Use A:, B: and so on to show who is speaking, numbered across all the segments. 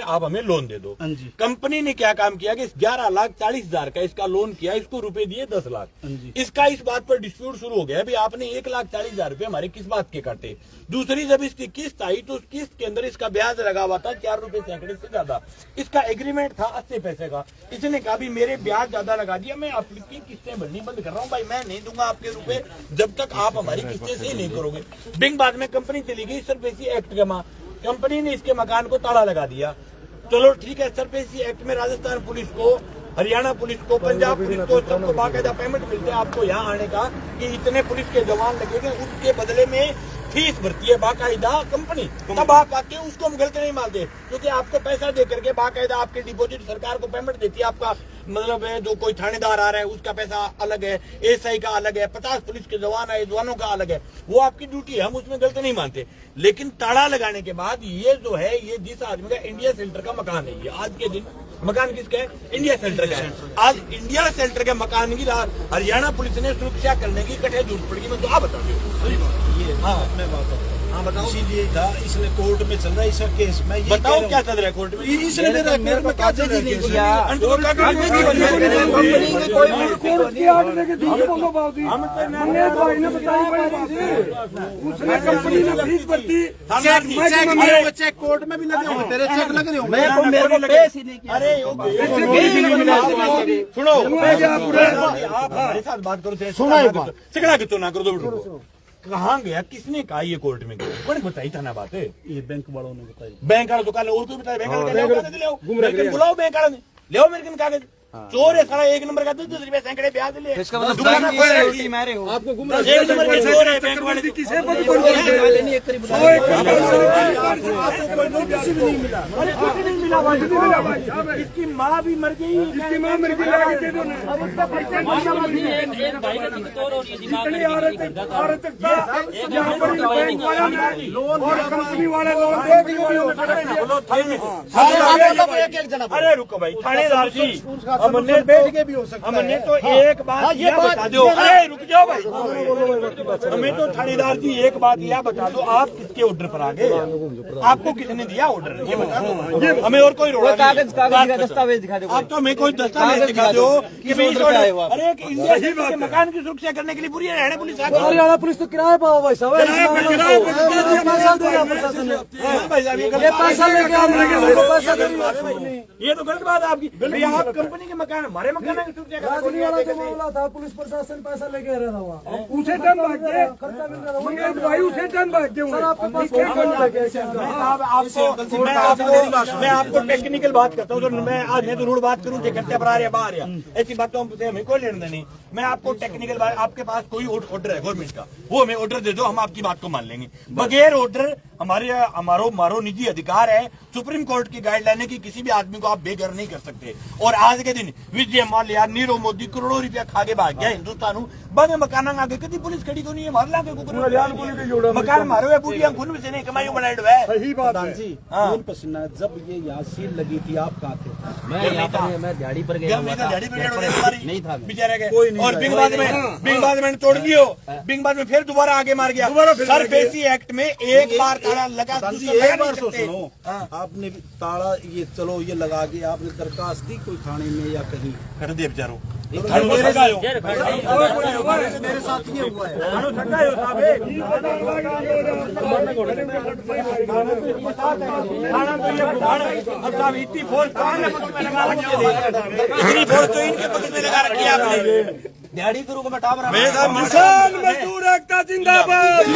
A: आप हमें लोन दे दो। कंपनी ने क्या काम किया कि 11,40,000 का इसका लोन किया, इसको रुपए दिए 10 लाख। इसका इस बात पर डिस्प्यूट शुरू हो गया, आपने 1,40,000 रुपए हमारे किस बात के काटे। दूसरी जब इसकी किस्त आई तो उस किस्त के अंदर इसका ब्याज लगा हुआ था 4 रुपए सैकड़े से ज्यादा। इसका एग्रीमेंट था 80 पैसे का। इसने कहा भी मेरे ब्याज ज्यादा लगा दिया, मैं आपकी किस्तें भरनी बंद कर रहा हूँ भाई, मैं नहीं दूंगा आपके रुपए जब तक आप हमारी किस्तें सही नहीं करोगे। बिंग बाद में कंपनी चली गई सरफेसी एक्ट के मां, कंपनी ने इसके मकान को ताला लगा दिया। चलो ठीक है, सरफेसी एक्ट में राजस्थान पुलिस को, हरियाणा पुलिस को, पंजाब पुलिस को सबको बाकायदा पेमेंट मिलते हैं आपको यहाँ आने का कि इतने पुलिस के जवान लगेंगे, उसके बदले में फीस भरती है बाकायदा कंपनी। तब आप आके उसको हम गलत नहीं मानते, क्योंकि आपको पैसा दे करके बाकायदा आपके डिपॉजिट सरकार को पेमेंट देती है। आपका मतलब है जो कोई थानेदार आ रहा है उसका पैसा अलग है, एसआई का अलग है, 50 पुलिस के जवान आए जवानों का अलग है, वो आपकी ड्यूटी है, हम उसमें गलत नहीं मानते। लेकिन ताला लगाने के बाद ये जो है, ये जिस आदमी का इंडिया सेंटर का मकान है, ये आज के दिन मकान किसका है? इंडिया सेंटर का है। आज इंडिया सेंटर के मकान की हरियाणा पुलिस ने सुरक्षा करने की कठिन जरूरत पड़ेगी। मैं तो आप बता हाँ बताओ,
B: इसीलिए था इसलिए कोर्ट में चल रहा है इसका केस। मैं ये
A: बताओ क्या चल रहा है कोर्ट में?
B: इसने मेरे में क्या चल रहा है? चेक कोर्ट में भी लगे होंगे, तेरे चेक लग रहे होंगे।
A: अरे सुनो, आप हमारे साथ बात करो, सुना सिकड़ा कितो ना करो। 2 मिनट कहाँ गया, किसने कहा ये कोर्ट में गया? कौन बताई था ना बात है?
B: ये बैंक वालों ने बताई।
A: बैंक वालों दुकान और कोई बताया? बैंक वाले बुलाओ, बैंक वाले ले मेरे कागज। चोर है सारा, 1 नंबर का 10 रुपए सैकड़े ब्याज ले। आपको गुमराह एक नंबर के चोर है बैंक वाले। किसे इसकी माँ भी मर गई, इसकी माँ मर गई। अरे रुको भाई, थानेदार जी हमने बैठ के भी हो सकता है। हमने तो एक बात ये बता दो। अरे रुक जाओ भाई, हमें तो थानेदार जी एक बात यह बता दो, आप किसके ऑर्डर पर आ गए? आपको किसने दिया ऑर्डर, ये बता दो। हमें और कोई
C: कागज दस्तावेज दिखा दो।
A: आप तो हमें कोई दस्तावेज दिखा दो कि भाई अरे इंडिया के मकान की सुरक्षा करने के लिए पूरी हरियाणा पुलिस आ गई।
C: हरियाणा पुलिस तो किराया पाओ भाई साहब,
A: ये तो गलत बात है आपकी। आप कंपनी के मकान, हमारे मकान की सुरक्षा
C: मामला था, पुलिस प्रशासन पैसा लेके रह रहा हुआ,
D: उसे टन भाग गए, उसे टन भाग गए।
A: मैं आपको टेक्निकल बात करता हूँ, मैं आज मैं तो रूढ़ बात करूँ करते बाहर बाहर ऐसी बातों से हमें कोई लेना नहीं। मैं आपको टेक्निकल बात, आपके पास कोई ऑर्डर है गवर्नमेंट का, वो हमें ऑर्डर दे दो, हम आपकी बात को मान लेंगे। बगैर ऑर्डर हमारो निजी अधिकार है सुप्रीम कोर्ट की गाइडलाइन है कि किसी भी आदमी को आप बेघर नहीं कर सकते। और आज के दिन विजय माल्या, नीरव मोदी करोड़ों रुपया खा के भाग गया हिंदुस्तान बाद में मकान आगे कभी पुलिस खड़ी तो नहीं है, मार लागे मकान मारो है बूढ़िया खून में से नहीं कमाई बनाए है।
B: सही बात है। कौन पसीना जब ये यहाँ सील लगी थी आप कहाँ थे?
C: मैं यहाँ पर, मैं दिहाड़ी पर गया
A: नहीं था बेचारे के। और बिंग बाद में तोड़ दियो, बिंग बाद में फिर दोबारा आगे मार गया। सरफेसी एक्ट में एक बार ताला लगा,
B: एक बार सुनो, आपने ताला ये चलो ये लगा के आपने दरखास्त दी कोई थाने में या कहीं
A: कर दे बेचारो।
B: मेरे साथ ये हुआ है।
A: इतनी फोर्स तो इनके पक्ष में लगा रखी है आपने।
C: दिहाड़ी करूँ को मैं टाप रहा
D: किसान मजदूर एकता जिंदाबाद,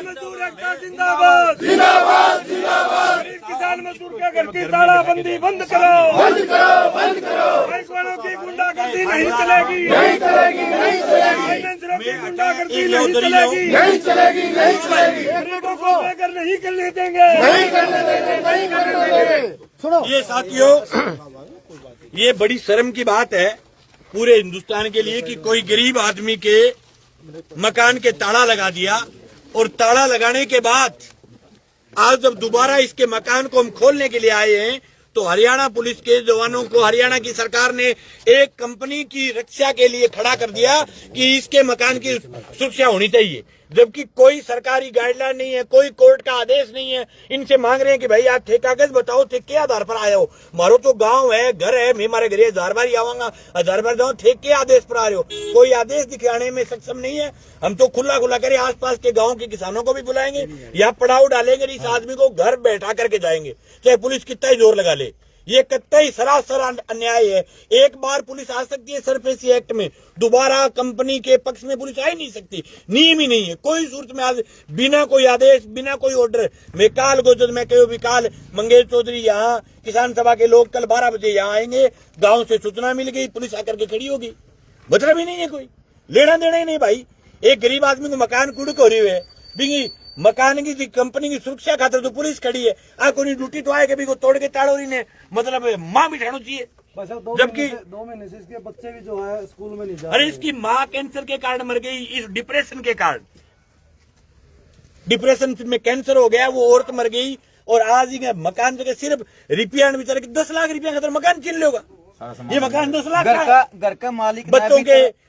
D: मजदूर एकता जिंदाबाद, किसान मजदूर के घर की तालाबंदी बंद करो, बैंकों की गुंडागर्दी नहीं चलेगी, गुंडागर्दी नहीं चलेगी, गरीबों को बेघर नहीं करने देंगे।
A: ये साथियों, ये बड़ी शर्म की बात है पूरे हिंदुस्तान के लिए कि कोई गरीब आदमी के मकान के ताला लगा दिया, और ताला लगाने के बाद आज जब दोबारा इसके मकान को हम खोलने के लिए आए हैं तो हरियाणा पुलिस के जवानों को हरियाणा की सरकार ने एक कंपनी की रक्षा के लिए खड़ा कर दिया कि इसके मकान की सुरक्षा होनी चाहिए। जबकि कोई सरकारी गाइडलाइन नहीं है, कोई कोर्ट का आदेश नहीं है। इनसे मांग रहे हैं कि भाई आप थे कागज बताओ, थे के आधार पर आए हो? मारो तो गांव है, घर है, मैं हमारे घर 1000 बार आवांगा, 1000 बार जाऊं, थे के आदेश पर आ रहे हो? कोई आदेश दिखाने में सक्षम नहीं है। हम तो खुला खुला करें, आसपास के गांव के किसानों को भी बुलाएंगे, या पड़ाव डालेंगे, इस आदमी को घर बैठा करके जाएंगे, चाहे पुलिस कितना ही जोर लगा ले। ये कतई सरासर अन्याय है। एक बार पुलिस आ सकती है सरफेसी एक्ट में, दोबारा कंपनी के पक्ष में पुलिस आ ही नहीं सकती, नियम ही नहीं है। कोई सूरत में आज बिना कोई आदेश, बिना कोई ऑर्डर, मैं काल गोजर में कहो विकाल मंगेश चौधरी यहाँ किसान सभा के लोग कल 12 बजे यहाँ आएंगे, गांव से सूचना मिल गई, पुलिस आकर के खड़ी होगी। मतलब ही नहीं है, कोई लेना देना ही नहीं भाई। एक गरीब आदमी को मकान कुड़क हो रही है, बिंगी मकान की कंपनी की सुरक्षा खातर तो पुलिस खड़ी है, आ कोई ड्यूटी तो आए कभी को तोड़ के ताड़ो रही ने, मतलब माँ बिठाना चाहिए। जबकि
C: 2 महीने से इसके बच्चे भी जो है स्कूल में नहीं जा
A: अरे इसकी माँ कैंसर के कारण मर गई, इस डिप्रेशन के कारण, डिप्रेशन में कैंसर हो गया, वो औरत मर गई। और आज ही मकान जगह सिर्फ रिपेयर बेचारे 10 लाख रुपया खातर मकान छीन लोगा। ये मकान 10 लाख
E: घर का मालिक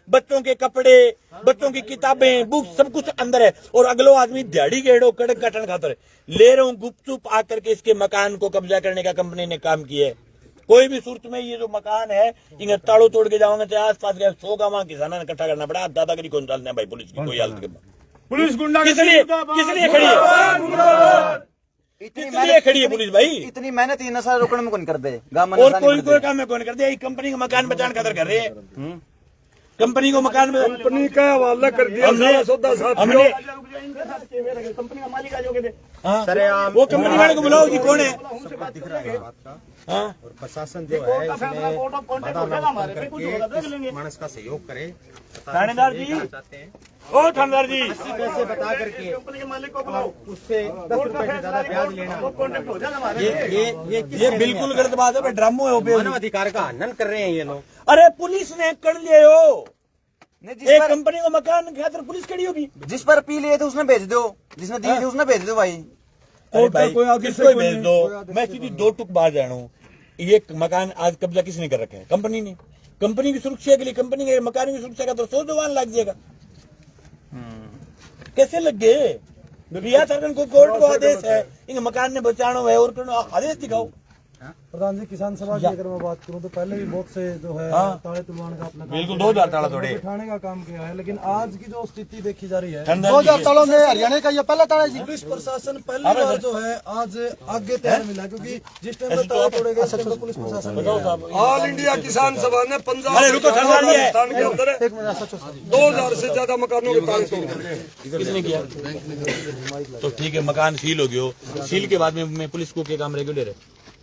A: बच्चों के कपड़े, बच्चों की किताबें, बुक सब कुछ अंदर है। और अगलो आदमी दिहाड़ी गेड़ो कड़क कटन खातर ले रहा हूँ, गुपचुप आकर के इसके मकान को कब्जा करने का कंपनी ने काम किया है। कोई भी सूरत में ये जो मकान है, इन्हें ताड़ो तोड़ के जाओगे, चाहे आस पास 100 का वहां किसाना ने इकट्ठा करना पड़ा। दादागिरी कौन डालना है भाई पुलिस की कोई हालत के?
D: पुलिस गुंडा
A: किस लिए खड़ी है? इसलिए खड़ी है पुलिस भाई।
E: इतनी मेहनत ये नशा रोकने में कौन कर दे?
A: और कोई काम में कौन कर दे? कंपनी का मकान बचाने खातर कर रहे हैं, कंपनी को मकान में
D: कंपनी का हवाला कर दिया सारा सौदा साथ।
A: हमने कंपनी का मालिक आ जाओगे, वो कंपनी वाले को बुलाओ जी, कौन है?
F: और प्रशासन जो है इसमें मानस का सहयोग करे।
A: थानेदार जी, ओ थानेदार जी,
F: पैसे बता करके कंपनी के मालिक को बुलाओ, उससे 10 रुपए से ज्यादा ब्याज लेना,
A: ये बिल्कुल गलत बात है, ड्रामो है,
F: मानव अधिकार का हनन कर रहे हैं ये लोग।
A: अरे पुलिस ने कर लिए हो,
E: नहीं,
A: एक कंपनी को मकान खातर पुलिस खड़ी होगी।
E: जिस पर पी लिए थे उसने भेज दो, जिसने दिए थे उसने भेज दो भाई।
A: अरे भाई किसको भेज दो? मैं सीधी 2 टुक बाहर जा रहा हूँ। ये मकान आज कब्जा किसने कर रखा है? कंपनी ने। कंपनी की सुरक्षा के लिए, कंपनी के मकान की सुरक्षा का तो 100 जवान लग जाएगा। कैसे लग गए? रियासत सरकार को कोर्ट को आदेश है, इन मकान ने बचाना है, और आदेश दिखाओ।
C: प्रधान जी, किसान सभा की अगर मैं बात करूं तो पहले भी बहुत से जो है ताले तुलवाने का अपना
A: बिल्कुल 2000 ताला तोड़े,
C: बिठाने का काम किया है, लेकिन आज की जो स्थिति देखी जा रही है,
A: 2000
C: तालों में हरियाणा का ये पहला ताला जी। पुलिस प्रशासन पहली बार जो है आज आगे तैयार मिला, क्योंकि जिस टाइम में ताला तोड़े गए तो पुलिस प्रशासन
D: ऑल इंडिया किसान सभा ने पंजाब
A: अरे रुको,
D: राजस्थान के अंदर 2000 से ज्यादा मकानों के ताले तोड़े।
A: किसने किया? तो ठीक है, मकान सील हो गयो, सील के बाद में पुलिस को क्या काम रेगुलर है?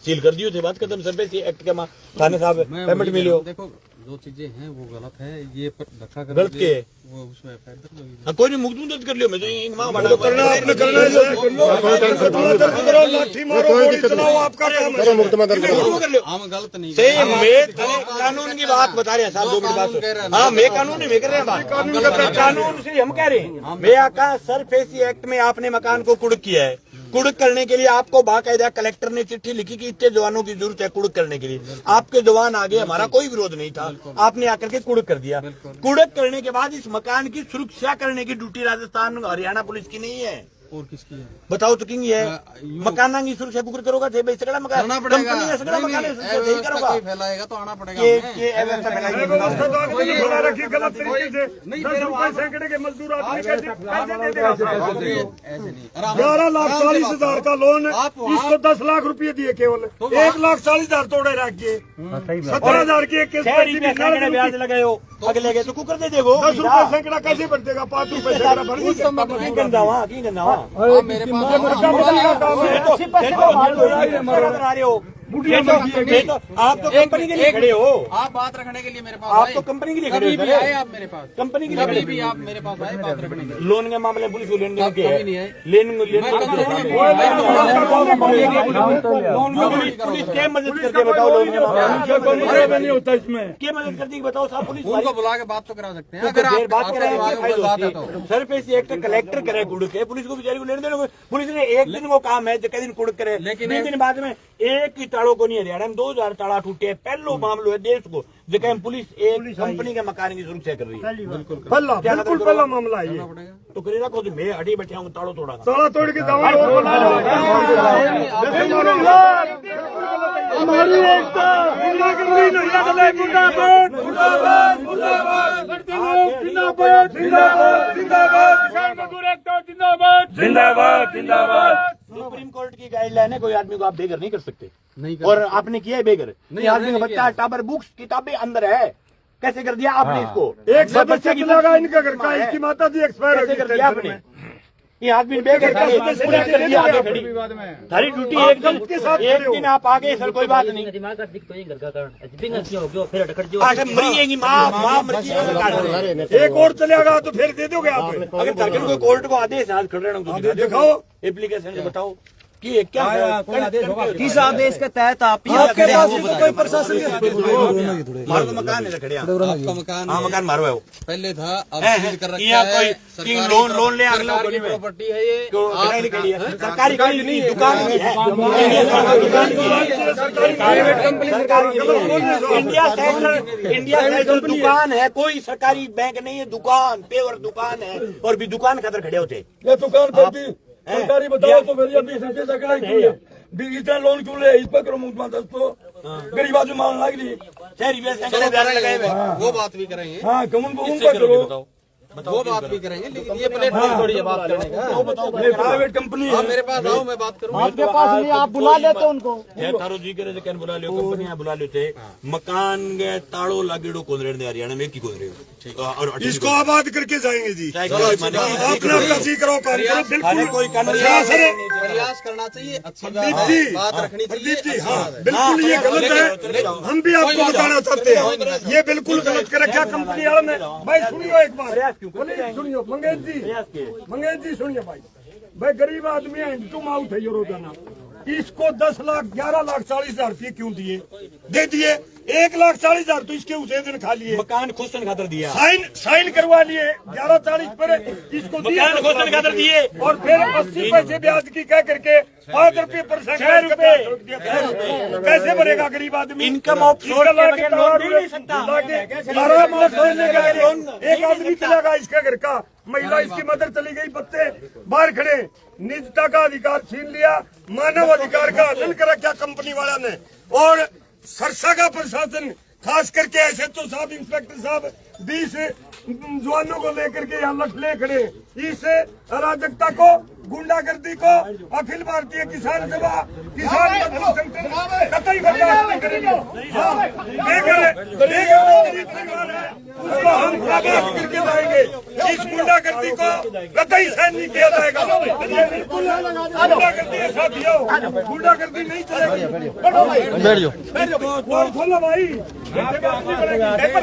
A: सील कर दियो थे, बात खत्म। सर पे एक्ट के थाने साहब पेमेंट मिलियो।
G: देखो जो चीजें हैं वो गलत है, ये धक्का कर
A: गलत के
G: वो उसमें
A: कोई नहीं, मुकदमा दर्ज कर लियो। मैं
D: करना आपने करना है, लाठी मारो, गोली चलाओ, आपका काम है।
A: कर लियो,
G: हम गलत नहीं
A: सही। मैं कानून की बात बता रहे हैं साहब, 2 मिनट बात। हाँ, मैं कानून नहीं, मैं कर रहे हैं बात कानून से, हम कह रहे हैं। मैं आका सरफेसी एक्ट में आपने मकान को कुड़क किया है, कुड़क करने के लिए आपको बाकायदा कलेक्टर ने चिट्ठी लिखी कि इतने जवानों की जरूरत है कुड़क करने के लिए। आपके जवान आगे, हमारा कोई विरोध नहीं था, आपने आकर के कुड़क कर दिया। कुड़क करने के बाद इस मकान की सुरक्षा करने की ड्यूटी राजस्थान हरियाणा पुलिस की नहीं है,
G: और किसकी है
A: बताओ तो किंग है। मकान की सुरक्षा कुकर करोगा थे भाई, सगड़ा मकान
G: करना पड़ेगा।
A: कंपनी का सगड़ा मकान है, सुरक्षा नहीं करोगा।
G: कोई फैलाएगा तो आना पड़ेगा
A: ये
G: हमें।
A: व्यवस्था फैलाई
D: व्यवस्था तो आपने फैला रखी गलत तरीके से। 10 रुपए सैकड़े के मजदूर आदमी कैसे दे देगा?
G: ऐसे नहीं
D: 11,40,000 का लोन, इसको 10 लाख रुपए दिए, केवल 1,40,000 तोड़े रख दिए। 17,000 की एक केस पेटी भी
A: सैकड़े ब्याज लगाए हो, अगले गए तो कुकर दे देगो।
D: 10 रुपए सैकड़ा कैसे भर देगा? 5 रुपए सैकड़ा भर नहीं सकता।
A: की गंदा वहाँ, की गंदा वहाँ।
G: मेरे पास
A: आप तो कंपनी के लिए खड़े हो,
G: आप बात रखने के लिए मेरे पास
A: आप
G: आए।
A: तो कंपनी के लिए खड़े
G: कभी भी
A: हो,
G: आए आप मेरे पास,
A: कंपनी के लिए
G: कभी
A: खड़े
G: भी आप मेरे पास आए बात रखने के लिए।
A: लोन के मामले पुलिस को लेन देन के
G: कभी नहीं है।
A: पुलिस क्या मदद करके बताओ, लोन के मामले
D: नहीं होता इसमें।
A: क्या मदद करती बताओ साहब। पुलिस
G: उनको बुला के बात तो करा सकते हैं,
A: अगर
G: अगर
A: बात
G: आप
A: करें
G: बात है तो।
A: सर पे एक्ट कलेक्टर करे कुड़ के, पुलिस को बेचारी को लेने देने। पुलिस ने एक दिन वो काम है, कई दिन कुड़ करे,
G: लेकिन
A: 2 दिन बाद में एक ही ताड़ों को नहीं। हरियाणा में 2000 ताड़ा टूटे, पहलो मामलो है देश को जगह पुलिस एक कंपनी के मकान की सुरक्षा कर रही है।
D: पहला बिल्कुल पहला मामला है ये।
A: तो करेगा को मैं हटी बैठा हूँ ताड़ो तोड़ा
D: ताला तोड़ के जाओ हमारी एकता गुंडागर्दी नहीं चले। जिंदाबाद जिंदाबाद जिंदाबाद जिंदाबाद जिंदाबाद किसान मजदूर एकता जिंदाबाद जिंदाबाद जिंदाबाद।
A: सुप्रीम कोर्ट की गाइडलाइन है, कोई आदमी को आप बेघर नहीं कर सकते। नहीं कर और आपने किया है बेघर। नहीं, आदमी का बच्चा टाबर बुक्स किताबें अंदर है, कैसे कर दिया आपने इसको?
D: एक सदस्य की लगा इनका घर का, इसकी माता जी एक्सपायर
A: कैसे कर दिया आपने? ये आदमी बेघर कर दिया आगे खड़ी। सारी ड्यूटी एक दिन आप आगे सर कोई बात नहीं। मरिएगी माँ मर जाएगी।
D: एक और चलेगा तो फिर दे दोगे आप?
A: अगर सरकार को कोर्ट को आदेश आज खड़े
D: दिखाओ
A: एप्लीकेशन से बताओ कि क्या
E: किस आदेश के तहत आप
C: आपके पास कोई प्रशासन
A: मारो तो मकान है खड़े
G: आपका मकान
A: हाँ मकान मारो है वो
G: पहले था, अब
A: है,
G: सील कर रखा
A: यहाँ
G: है।
A: कोई लोन ले अगला
G: सरकारी प्रॉपर्टी है ये।
A: सरकारी गाड़ी नहीं, दुकान की है। इंडिया सेंट्रल दुकान है, कोई सरकारी बैंक नहीं है, दुकान पेवर दुकान है। और भी दुकान खातर खड़े होते
D: ये दुकान करती सरकारी बताओ तो मेरी अभी इतना लोन क्यों ले? इस पर करो मुकदमा दस तो गरीब आदमी मान लग रही।
A: शहरी लगाए हुए
G: वो बात भी करेंगे,
D: हाँ कमुन को उनका करो,
G: वो बात भी करेंगे, लेकिन ये प्लेटफॉर्म थोड़ी है बात करने का।
D: प्राइवेट कंपनी
G: आप मेरे पास आओ, मैं बात करूँ।
C: आपके पास नहीं, आप बुला लेते उनको।
A: तारो जी करे क्या बुला लियो, कंपनियां बुला लेते मकान के ताड़ो लागेड़ो कोन रेड़ दे हरियाणा में की कोन रेड़ और
D: इसको आबाद करके जाएंगे जी। अपना कसी करो
A: कोई
G: प्रयास करना चाहिए, अच्छी बात रखनी चाहिए।
D: हाँ बिल्कुल ये गलत है, हम भी आपको बताना चाहते हैं ये बिल्कुल गलत कर रखा कंपनी वालों ने। भाई सुनियो एक बार, सुनियो मंगेश जी सुनिए भाई गरीब आदमी है, तुम आउट है रोजाना। इसको 10 लाख 11 लाख 40,000 रुपये क्यों दिए? दे दिए 1,40,000 तो इसके उसे दिन खा लिए।
A: मकान खुशन खातर दिया,
D: साइन करवा लिए 11,40 पर इसको
A: मकान खुशन खातर दिए
D: और फिर 80 पैसे ब्याज की कह करके 5 रुपये % 6 रुपए कैसे भरेगा गरीब आदमी?
A: इनकम ऑफशोर के बगैर लोन दे नहीं सकता।
D: 12 मास होने का एक आदमी चलेगा इसके घर का, महिला इसकी मदर चली गई, बच्चे बाहर खड़े, निजता का अधिकार छीन लिया, मानव अधिकार का हनन कर रखा कंपनी वाला ने। और सरसा का प्रशासन खास करके SHO साहब, इंस्पेक्टर साहब 20 जवानों को लेकर के यहाँ लठले खड़े। इस अराजकता को, गुंडागर्दी को अखिल भारतीय किसान सभा, किसान मजदूर संगठन कतई बर्दाश्त नहीं करेंगे। उसको हम आबाद करके लाएंगे। इस गुंडागर्दी को कतई सहन नहीं किया जाएगा। गुंडागर्दी है साथियों, गुंडागर्दी नहीं चलेगी। बैठ जाओ खोलो भाई, पेपर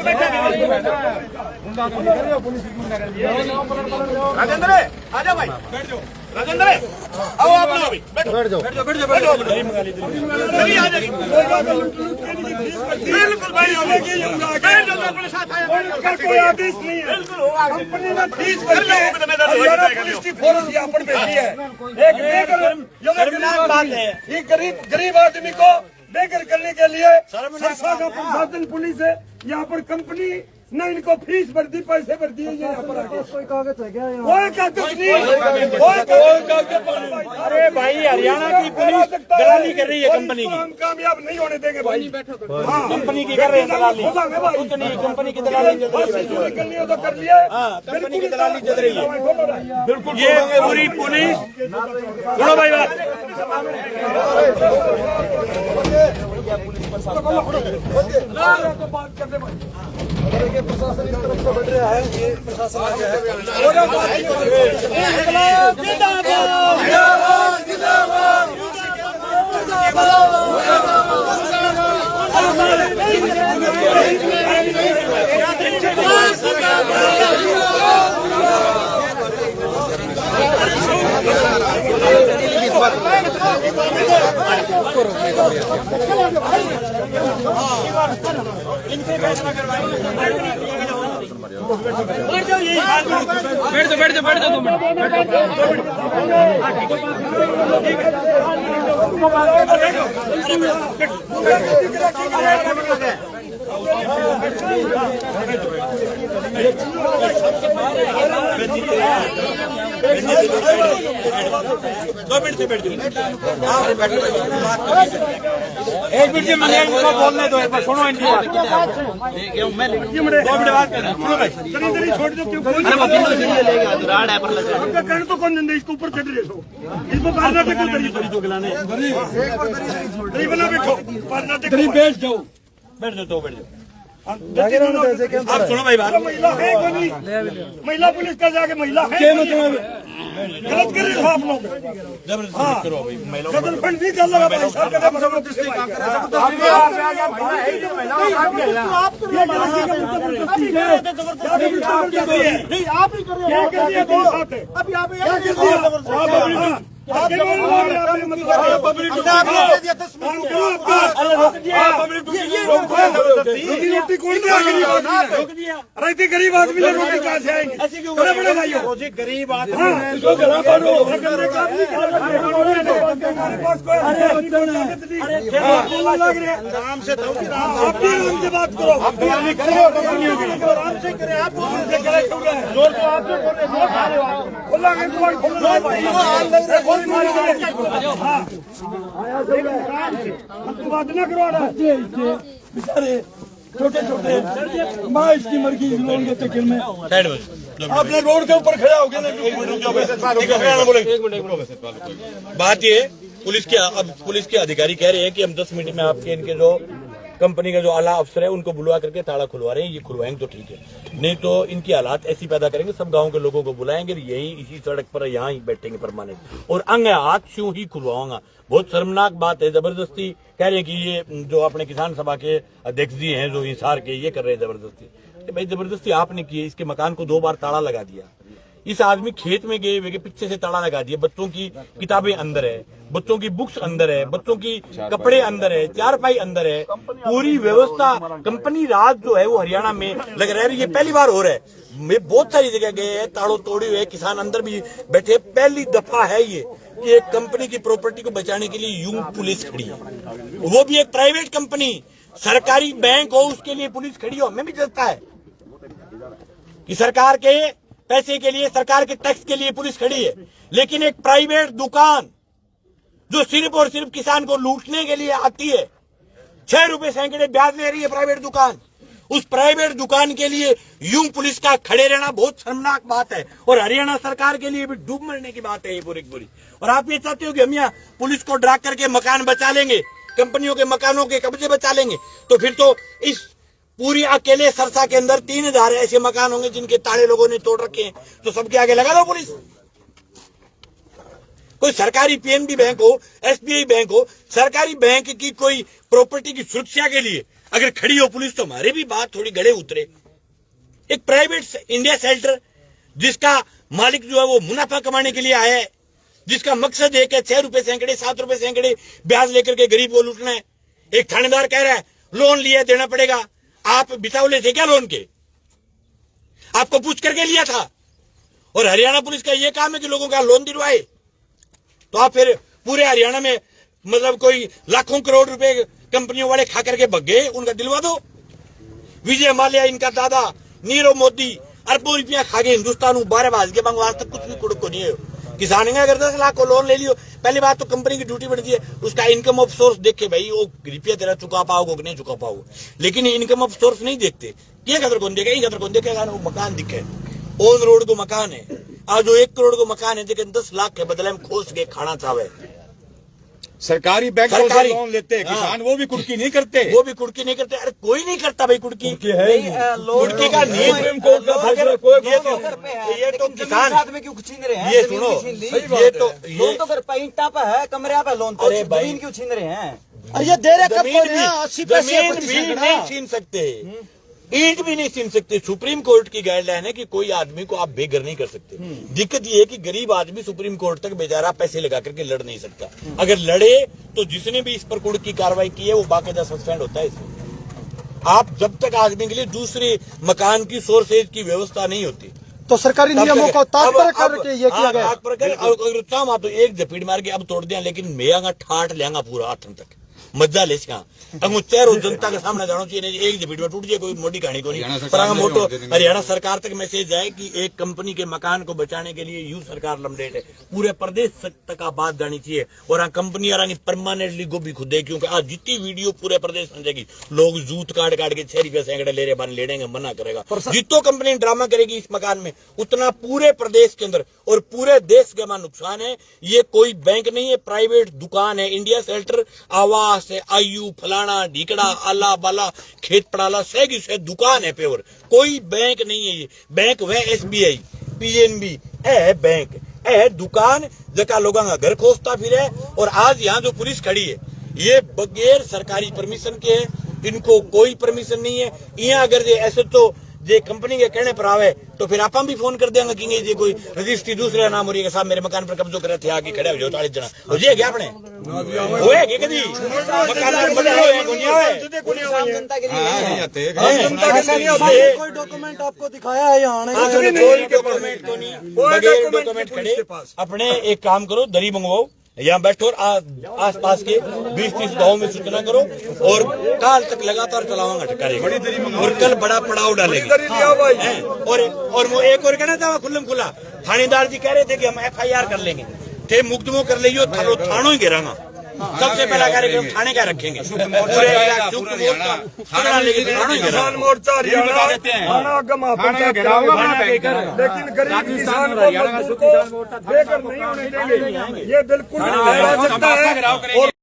A: राजेंद्र आ जाओ भाई, बैठ जाओ राजेंद्र, आओ आप लोग अभी बैठ जाओ बिल्कुल भाई अपने साथ आया,
D: कोई आदेश नहीं है। कंपनी ने फीस हरियाणा पुलिस की फोर्स यहाँ पर भेजी है। एक गरीब आदमी को बेघर करने के लिए सरसा का प्रशासन पुलिस है यहाँ पर, कंपनी न इनको फीस भर दी, पैसे भर दिए यहाँ पर आके।
C: कोई कागज है क्या?
D: कोई कागज नहीं।
A: अरे भाई हरियाणा की पुलिस दलाली कर रही है कंपनी की,
D: हम कामयाब नहीं होने देंगे भाई। हाँ
A: कंपनी की कर रहे हैं दलाली, कुछ नहीं कंपनी की दलाली
D: करनी हो तो कर लिया,
A: कंपनी की दलाली चल रही है बिल्कुल। ये पूरी पुलिस सुनो भाई बात,
D: बात करने भाई
C: प्रशासन इस तरफ से बढ़ रहा है, ये प्रशासन आ गया
A: इनसे फैसला बैठ जाओ तुम मिनट से बैठ एक मिनट से मैंने इनको बोलने दो, एक बार सुनो इनकी बात। 2 मिनट बात करना, सुनो भाई।
D: छोड़ दो क्यों? कहने तो कौन देंगे इसको ऊपर चढ़ रहे हो, इसको पारना पे क्यों बना बैठो पारना पे
A: बैठ जाओ, बैठ जाओ, तो बैठ जाओ। आप सुनो भाई बात।
D: महिला है कोई नहीं, महिला पुलिस का जाके महिला है, गलत कर रहे हो आप लोग।
A: जबरदस्ती करो भाई, महिलाओं
D: डबल फंड नहीं चल रहा भाई साहब, कदम जबरदस्ती काम कर रहा है।
C: नहीं आप ही कर रहे हो, अभी आप
D: रोटी कौन रहती गरीब आदमी ने रोटी कहाँ से आएंगे? बड़े बड़े भाई
F: गरीब
D: आराम से दो, आप भी आराम से बात करो,
F: आराम से करें। आप
D: जोर तो आप खुला बात न करो
C: बेचारे छोटे छोटे माँ इसकी मर्जी लोन के चक्कर में आपने रोड के ऊपर खड़ा हो गया ना।
A: बात ये पुलिस के अधिकारी कह रहे हैं कि हम 10 मिनट में आपके इनके जो कंपनी का जो आला अफसर है उनको बुलवा करके ताला खुलवा रहे हैं। ये खुलवाएंगे तो ठीक है, नहीं तो इनकी हालात ऐसी पैदा करेंगे, सब गांव के लोगों को बुलाएंगे, यही इसी सड़क पर यहाँ ही बैठेंगे परमानेंट, और अंग हाथ क्यों ही खुलवाऊंगा। बहुत शर्मनाक बात है, जबरदस्ती कह रहे हैं कि ये जो अपने किसान सभा के अध्यक्ष जी हैं जो हिसार के, ये कर रहे हैं जबरदस्ती। भाई जबरदस्ती आपने की है, इसके मकान को 2 बार ताला लगा दिया। इस आदमी खेत में गए हुए के पीछे से ताला लगा दिया, बच्चों की किताबें अंदर है, बच्चों की बुक्स अंदर है, बच्चों की कपड़े अंदर है, चारपाई अंदर है, पूरी व्यवस्था। कंपनी राज जो है वो हरियाणा में लग रहा है, ये पहली बार हो रहा है। मैं बहुत सारी जगह गए हैं, ताड़ों तोड़े हुए किसान अंदर भी बैठे, पहली दफा है ये कि एक कंपनी की प्रॉपर्टी को बचाने के लिए यूं पुलिस खड़ी है, वो भी एक प्राइवेट कंपनी, सरकारी बैंक हो उसके लिए पुलिस खड़ी हो। हमें भी चलता है कि सरकार के पैसे के लिए, सरकार के टैक्स के लिए पुलिस खड़ी है, लेकिन एक प्राइवेट दुकान जो सिर्फ और सिर्फ किसान को लूटने के लिए आती है, 6 रुपए सैकड़े ब्याज ले रही है प्राइवेट दुकान, उस प्राइवेट दुकान के लिए यूं पुलिस का खड़े रहना बहुत शर्मनाक बात है। और हरियाणा सरकार के लिए भी डूब मरने की बात है ये पूरी पूरी। और आप ये चाहते हो कि हम यहाँ पुलिस को ड्रा करके मकान बचा लेंगे, कंपनियों के मकानों के कब्जे बचा लेंगे, तो फिर तो इस पूरी अकेले सरसा के अंदर 3000 ऐसे मकान होंगे जिनके ताले लोगों ने तोड़ रखे हैं, तो सबके आगे लगा दो पुलिस। कोई सरकारी पीएनबी बैंक हो, एसबीआई बैंक हो, सरकारी बैंक की कोई प्रॉपर्टी की सुरक्षा के लिए अगर खड़ी हो पुलिस, तो हमारे भी बात थोड़ी गड़े उतरे। एक प्राइवेट इंडिया शेल्टर जिसका मालिक जो है वो मुनाफा कमाने के लिए आया है, जिसका मकसद है कि 6 रुपए सैकड़े 7 रुपए सैकड़े ब्याज लेकर के गरीब को लूटना है। एक थानेदार कह रहा है लोन लिया देना पड़ेगा, आप बितावले थे क्या लोन के? आपको पूछ करके लिया था। और हरियाणा पुलिस का यह काम है कि लोगों का लोन दिलवाए, तो आप फिर पूरे हरियाणा में मतलब कोई लाखों करोड़ रुपए कंपनियों वाले खा करके भग गए, उनका दिलवा दो। विजय माल्या इनका दादा, नीरव मोदी अरबों रुपया खा गए हिंदुस्तान 12 बाज के बंगवास तक कुछ भी कुड़क को नहीं है। किसान ने अगर 10 लाख को लोन ले लियो, पहली बात तो कंपनी की ड्यूटी बढ़ती है, उसका इनकम ऑफ सोर्स देखे भाई, वो रुपया तेरा चुका पाओगे कि नहीं चुका पाओगे, लेकिन इनकम ऑफ सोर्स नहीं देखते। ये कदर कौन देखेगा, ये कदर कौन देखेगा? वो मकान दिखे, ऑन रोड को मकान है, आज जो 1 करोड़ को मकान है, लेकिन 10 लाख के बदले में खोस के खाना चाहे।
H: सरकारी बैंक से लोन लेते हैं किसान, वो भी कुड़की नहीं करते,
A: वो भी कुड़की नहीं करते। अरे कोई नहीं करता भाई कुड़की है, कुड़की का नियम
E: ये तो किसान में क्यों छीन रहे हैं?
A: ये सुनो, ये तो
E: लोन तो घर ईंटा पे है, कमरे पे लोन, तो जमीन क्यों छीन रहे हैं?
C: ये दे रहे कब
A: जमीन भी नहीं छीन सकते, ईंट भी नहीं छीन सकते। सुप्रीम कोर्ट की गाइडलाइन है कि कोई आदमी को आप बेघर नहीं कर सकते। दिक्कत ये है कि गरीब आदमी सुप्रीम कोर्ट तक बेचारा पैसे लगा करके लड़ नहीं सकता। अगर लड़े तो जिसने भी इस पर कोर्ट की कार्रवाई की है वो बाकायदा सस्पेंड होता है इसमें। आप जब तक आदमी के लिए दूसरे मकान की सोर्सेज की व्यवस्था नहीं होती,
C: तो सरकारी नियमों को तात्पर्य करके ये किया गया।
A: अगर चाह तो एक झपीट मार के अब तोड़ दिया, लेकिन मेरा ठाठ लेंगा पूरा आठन तक। मजा ले इसका अंगू चेहरो जनता के सामने जानो चाहिए एक वीडियो टूट जाए कोई मोटी कहानी को नहीं पर अंग मोटो हरियाणा सरकार तक मैसेज जाए कि एक कंपनी के मकान को बचाने के लिए यू सरकार लमडेट है पूरे प्रदेश तक बात जानी चाहिए और कंपनी परमानेंटली गोभी खुदे क्योंकि आज जितनी वीडियो पूरे प्रदेश में जाएगी लोग जूत काट के 6 रुपये सैकड़े ले रहे बन लेने मना करेगा जितो कंपनी ड्रामा करेगी इस मकान में उतना पूरे प्रदेश के अंदर और पूरे देश के नुकसान है। ये कोई बैंक नहीं है, प्राइवेट दुकान है। इंडिया सेल्टर आवास है, आयु फलाना ढीकड़ा आला बाला खेत पड़ाला सही से दुकान है प्योर, कोई बैंक नहीं है। ये बैंक वह SBI PNB है बैंक है दुकान जका लोगों का घर खोजता फिर है। और आज यहाँ जो पुलिस खड़ी है ये बगैर सरकारी परमिशन के है, इनको कोई परमिशन नहीं है। यहाँ अगर ये ऐसे तो जे कंपनी के कहने पर आवे तो फिर आप भी फोन कर देंगे कि ये कोई रजिस्ट्री दूसरे नाम हो रही है साहब मेरे मकान पर कब्जो करे थे आके खड़े हो जाओ 40 जना हो जाए क्या अपने होए के कदी मकान पर बने होए दुनिया है
C: कोई डॉक्यूमेंट आपको दिखाया है यहाँ आने
A: कोई डॉक्यूमेंट तो नहीं बगैर डॉक्यूमेंट खड़े अपने एक काम करो दरी मंगवाओ यहाँ बैठो और आस पास के 20-30 गाँव में सूचना करो और काल तक लगातार चलावांगा करेगा और कल बड़ा पड़ाव डालेंगे। और एक और कहना था खुल्लम खुला थानेदार जी कह रहे थे कि हम FIR कर लेंगे थे मुकदमो कर लियो थानों ही गिरांगा। सबसे पहला कार्यक्रम थाने का रखेंगे
D: किसान मोर्चा हरियाणा लेकिन गरीब किसान को बेघर नहीं होने देंगे, ये बिल्कुल नहीं हो सकता है।